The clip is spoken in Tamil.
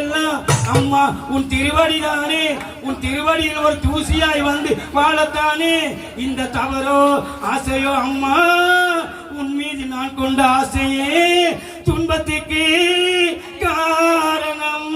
எல்லாம் அம்மா உன் திருவடிதானே, உன் திருவடியில் ஒரு தூசியாய் வந்து வாழத்தானே. இந்த தவறோ ஆசையோ அம்மா, உன் மீது நான் கொண்ட ஆசையே துன்பத்துக்கு காரணம்.